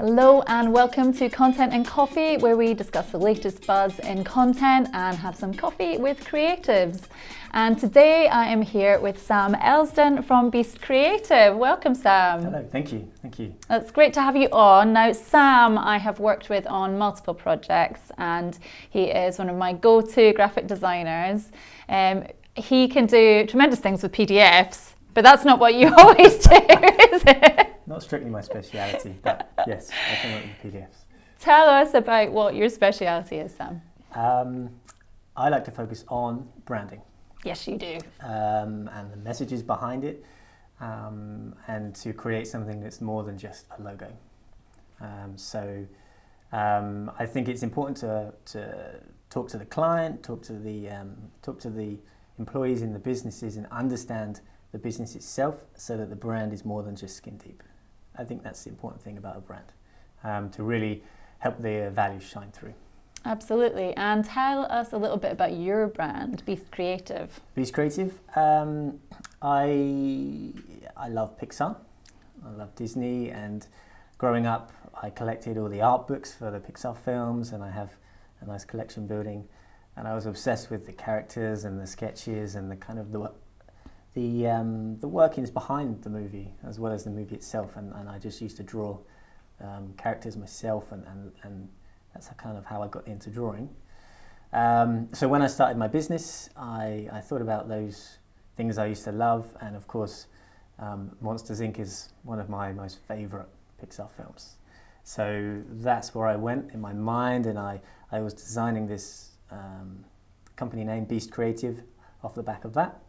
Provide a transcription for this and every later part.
Hello and welcome to Content and Coffee, where we discuss the latest buzz in content and have some coffee with creatives. And today I am here with Sam Elsden from Beast Creative. Welcome, Sam. Hello, thank you. It's great to have you on. Now, Sam I have worked with on multiple projects and he is one of my go-to graphic designers. He can do tremendous things with PDFs, but that's not what you always do, is it? Not strictly my speciality, but yes, I can work with PDFs. Tell us about what your speciality is, Sam. I like to focus on branding. Yes, you do. And the messages behind it, and to create something that's more than just a logo. I think it's important to talk to the client, talk to the employees in the businesses, and understand the business itself, so that the brand is more than just skin deep. I think that's the important thing about a brand, to really help the values shine through. Absolutely. And tell us a little bit about your brand, Beast Creative. Beast Creative. I love Pixar. I love Disney, and growing up I collected all the art books for the Pixar films, and I have a nice collection building, and I was obsessed with the characters and the sketches and the kind of the workings behind the movie as well as the movie itself, and I just used to draw characters myself, and that's kind of how I got into drawing. So when I started my business, I thought about those things I used to love, and of course Monsters Inc. is one of my most favourite Pixar films. So that's where I went in my mind, and I was designing this company name, Beast Creative, off the back of that.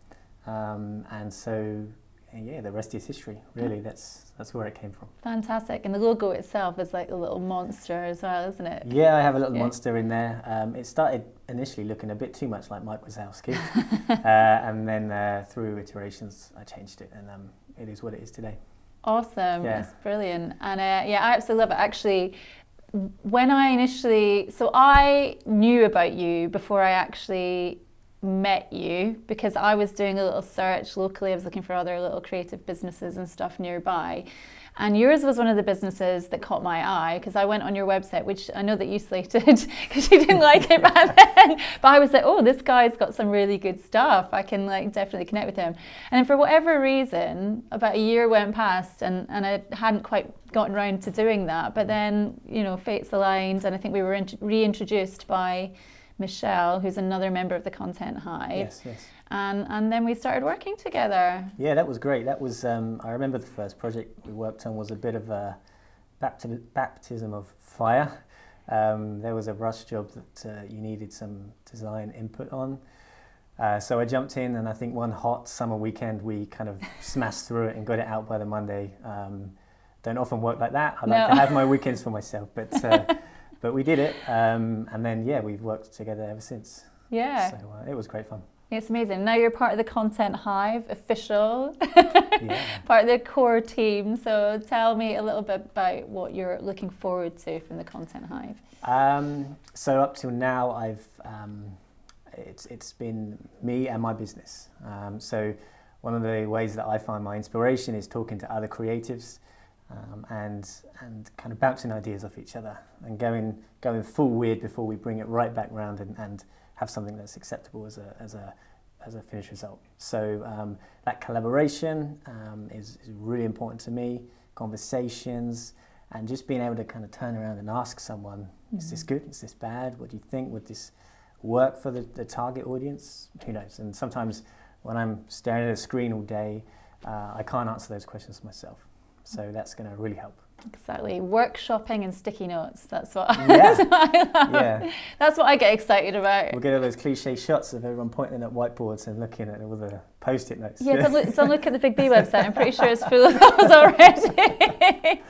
And so, yeah, the rest is history, really. That's where it came from. Fantastic. And the logo itself is like a little monster as well, isn't it? Yeah, I have a little monster in there. It started initially looking a bit too much like Mike Wazowski, and then through iterations I changed it, and it is what it is today. Awesome. Yeah. It's brilliant. And I absolutely love it. Actually, when I knew about you before I actually met you, because I was doing a little search locally. I was looking for other little creative businesses and stuff nearby, and yours was one of the businesses that caught my eye, because I went on your website, which I know that you slated because you didn't like it back then, but I was like, oh, this guy's got some really good stuff, I can definitely connect with him. And then for whatever reason, about a year went past, and I hadn't quite gotten around to doing that, but then fates aligned, and I think we were reintroduced by Michelle, who's another member of the Content Hive. Yes. And then we started working together. Yeah, that was great. That was, I remember the first project we worked on was a bit of a baptism of fire. There was a rush job that you needed some design input on. So I jumped in, and I think one hot summer weekend we kind of smashed through it and got it out by the Monday. Don't often work like that. I like to have my weekends for myself, but we did it, and then we've worked together ever since. Yeah. So it was great fun. It's amazing. Now you're part of the Content Hive, official, Yeah. part of the core team. So tell me a little bit about what you're looking forward to from the Content Hive. So up till now, it's been me and my business. So one of the ways that I find my inspiration is talking to other creatives. And kind of bouncing ideas off each other, and going full weird before we bring it right back round and have something that's acceptable as a finished result. So that collaboration is really important to me. Conversations, and just being able to kind of turn around and ask someone, is this good? Is this bad? What do you think? Would this work for the target audience? Who knows? And sometimes when I'm staring at a screen all day, I can't answer those questions myself. So that's going to really help. Exactly. Workshopping and sticky notes. That's what, yeah. That's what I love. Yeah. That's what I get excited about. We'll get all those cliche shots of everyone pointing at whiteboards and looking at all the post-it notes. Yeah, don't look at the BigBee website. I'm pretty sure it's full of those already.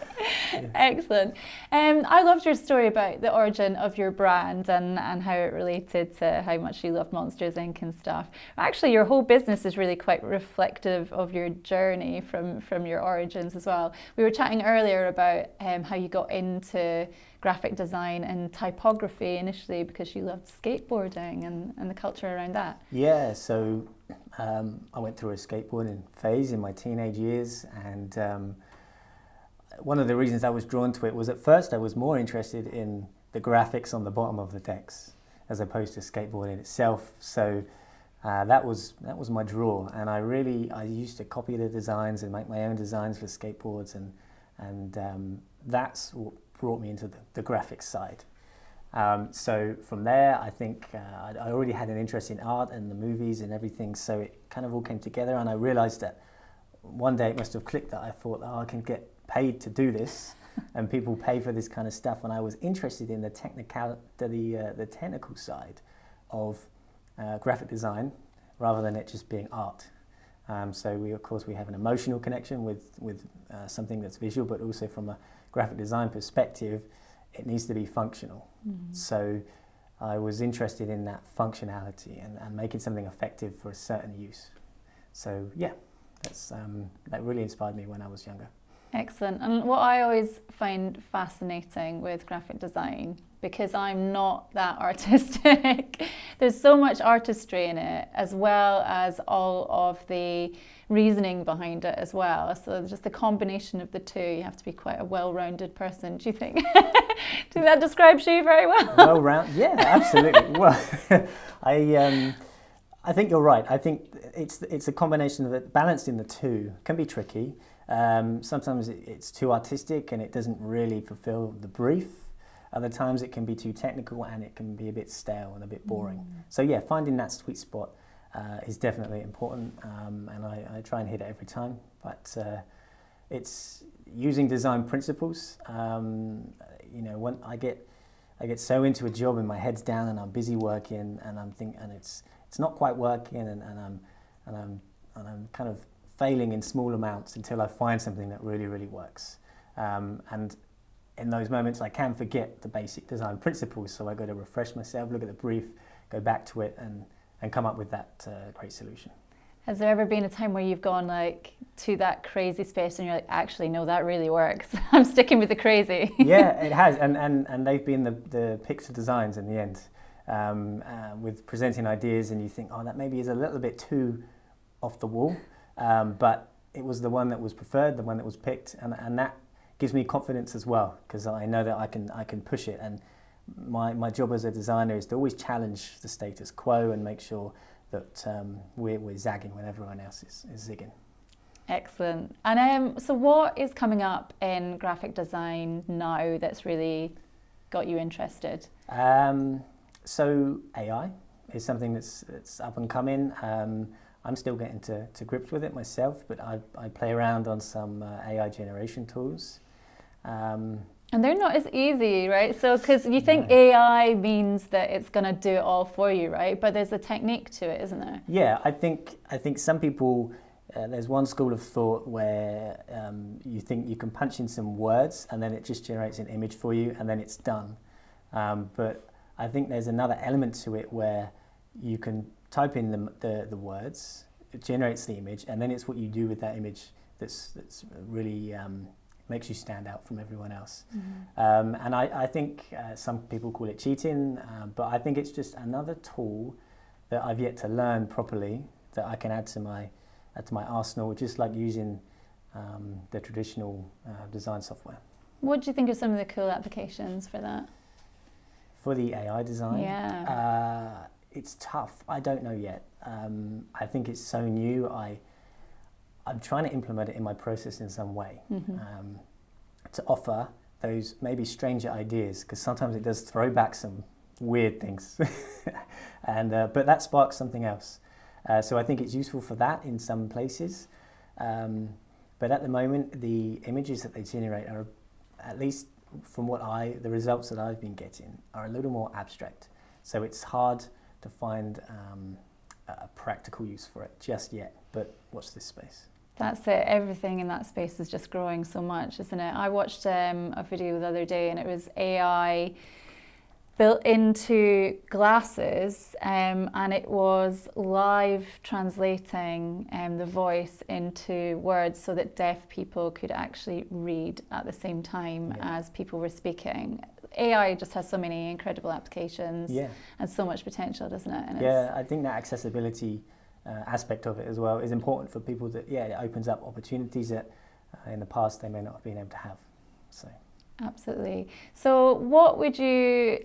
Yeah. Excellent. I loved your story about the origin of your brand and how it related to how much you love Monsters Inc. and stuff. Actually, your whole business is really quite reflective of your journey from your origins as well. We were chatting earlier about how you got into graphic design and typography initially because you loved skateboarding and the culture around that. Yeah, so I went through a skateboarding phase in my teenage years, and one of the reasons I was drawn to it was at first I was more interested in the graphics on the bottom of the decks as opposed to skateboarding itself. So that was my draw, and I used to copy the designs and make my own designs for skateboards, and that's what brought me into the graphics side. So from there, I think I already had an interest in art and the movies and everything, so it kind of all came together, and I realized that one day it must have clicked that I thought, oh, I can get paid to do this, and people pay for this kind of stuff, and I was interested in the technical side of graphic design rather than it just being art. So we have an emotional connection with something that's visual, but also from a graphic design perspective, it needs to be functional. Mm-hmm. So I was interested in that functionality and making something effective for a certain use. So yeah, that really inspired me when I was younger. Excellent. And what I always find fascinating with graphic design, because I'm not that artistic, there's so much artistry in it, as well as all of the reasoning behind it as well. So just the combination of the two, you have to be quite a well-rounded person, do you think? Do you think that describes you very well? Well-rounded, yeah, absolutely. Well, I think you're right. I think it's a combination of it. Balancing the two can be tricky. Sometimes it's too artistic and it doesn't really fulfill the brief. Other times it can be too technical and it can be a bit stale and a bit boring. Mm. So yeah, finding that sweet spot is definitely important, and I try and hit it every time. But it's using design principles. When I get so into a job and my head's down and I'm busy working and it's not quite working and I'm kind of failing in small amounts until I find something that really, really works. And in those moments, I can forget the basic design principles, so I got to refresh myself, look at the brief, go back to it, and come up with that great solution. Has there ever been a time where you've gone to that crazy space and you're like, actually, no, that really works. I'm sticking with the crazy. Yeah, it has, and they've been the picture designs in the end, with presenting ideas, and you think, oh, that maybe is a little bit too off the wall. But it was the one that was preferred, the one that was picked, and that gives me confidence as well, because I know that I can push it. And my job as a designer is to always challenge the status quo and make sure that we're zagging when everyone else is zigging. Excellent. And so what is coming up in graphic design now that's really got you interested? So AI is something that's up and coming. I'm still getting to grips with it myself, but I play around on some AI generation tools. And they're not as easy, right? So, because you think AI means that it's going to do it all for you, right? But there's a technique to it, isn't there? Yeah, I think some people, there's one school of thought where you think you can punch in some words and then it just generates an image for you and then it's done. But I think there's another element to it where you can type in the words, it generates the image, and then it's what you do with that image that's really makes you stand out from everyone else. Mm-hmm. And I think some people call it cheating, but I think it's just another tool that I've yet to learn properly that I can add to my arsenal, just like using the traditional design software. What do you think are some of the cool applications for that? For the AI design? Yeah. It's tough. I don't know yet. I think it's so new. I'm trying to implement it in my process in some way, mm-hmm. To offer those maybe stranger ideas, because sometimes it does throw back some weird things, but that sparks something else. So I think it's useful for that in some places. But at the moment, the images that they generate are, at least from the results that I've been getting, are a little more abstract. So it's hard to find a practical use for it just yet, but watch this space. That's it. Everything in that space is just growing so much, isn't it? I watched a video the other day and it was AI built into glasses, and it was live translating the voice into words so that deaf people could actually read at the same time as people were speaking. AI just has so many incredible applications and so much potential, doesn't it? And I think that accessibility aspect of it as well is important for people. That it opens up opportunities that in the past they may not have been able to have. So. Absolutely. So what would you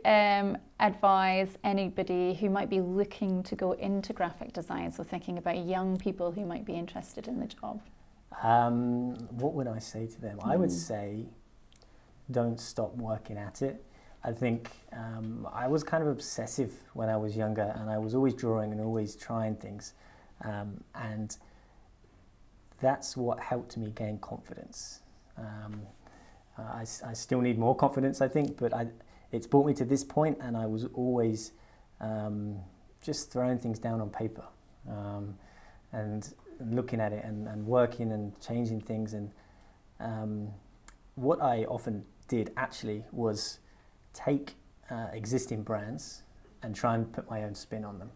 advise anybody who might be looking to go into graphic design, so thinking about young people who might be interested in the job? What would I say to them? I would say don't stop working at it. I think I was kind of obsessive when I was younger, and I was always drawing and always trying things, and that's what helped me gain confidence. I still need more confidence, I think, but it's brought me to this point, and I was always just throwing things down on paper and looking at it and working and changing things. And what I often did actually was take existing brands and try and put my own spin on them.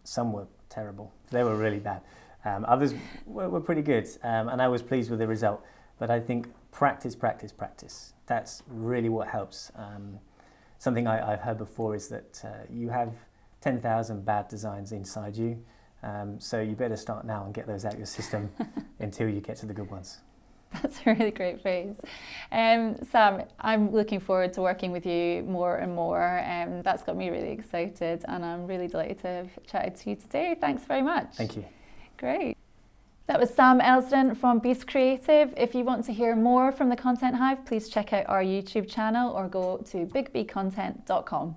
Some were terrible. They were really bad. Others were pretty good, and I was pleased with the result. But I think practice. That's really what helps. Something I've heard before is that you have 10,000 bad designs inside you, so you better start now and get those out of your system until you get to the good ones. That's a really great phrase. Sam, I'm looking forward to working with you more and more. That's got me really excited, and I'm really delighted to have chatted to you today. Thanks very much. Thank you. Great. That was Sam Elsden from Beast Creative. If you want to hear more from the Content Hive, please check out our YouTube channel or go to bigbeecontent.com.